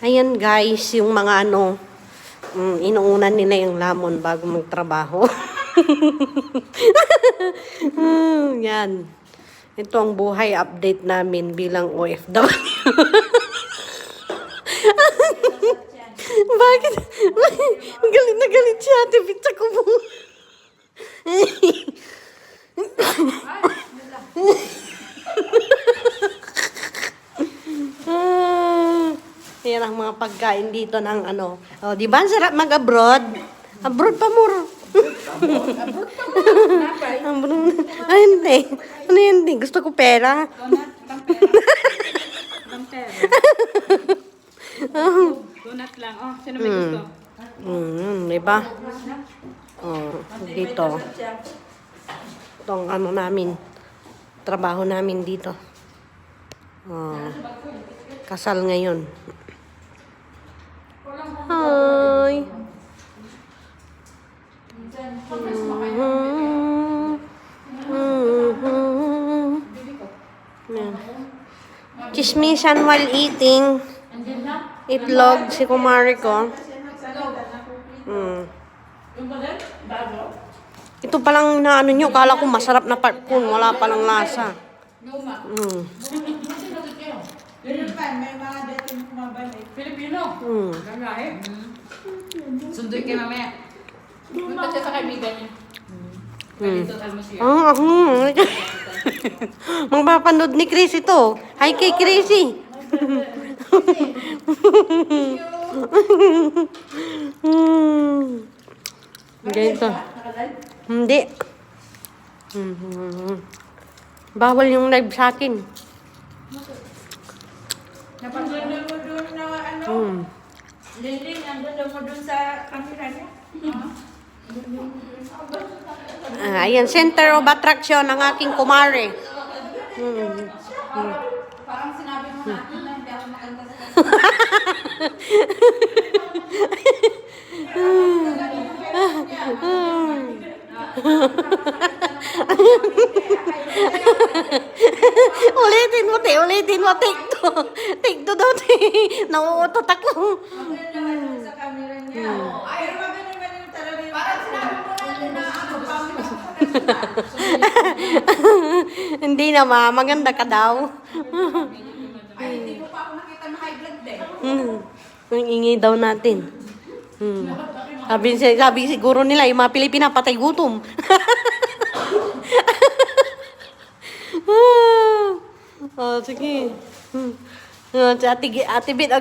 Ayan guys, yung mga ano, inuunan nila yung lamon bago magtrabaho. Yan. Ito ang buhay update namin bilang OFW. Bakit? Galit na galit siya. Tipit ako mo. Yan ang mga pagkain dito ng ano. Oh, di ba? Ang sarap mag-abroad. Abroad pa mo. Abroad. Ay, hindi. Ano yan? Gusto ko pera. Donut lang. Oh, sino may gusto? Di ba? Oh, dito. Itong ano namin. Trabaho namin dito. Oh, kasal ngayon. Hi. Chismisan while eating. Itlog si kumari ko. Ito palang na ano nyo, kala ko masarap na popcorn, wala palang lasa. Filipino. Sunduin kayo mamaya. Punta siya sa kaibigan niya. Dito sa Almasya. Magpapanood ni Chris ito. Hi kay Chrissy. Ganito. Hindi. Bawal yung live sa akin. Napagdala mo doon na ano? Liling, andun mo doon sa camera niya? Ayan, center of attraction ng aking kumare. Parang sinabi mo natin na hindi ako makanta sa Ulitin mo, te. Ulitin mo. Take two. Take two daw, te. Nauutot ako. sa camera niya. Ay, pero magaling magaling talaga yung... Parang sinabi mo natin na ano, pamit ako Hindi na, ma. Maganda ka daw. Ay, hindi mo pa ako nakita na high blood eh. Ang ingay daw natin. Sabi siguro nila, yung mga Pilipina, patay gutom. Oh, sige. Si Ate Bit,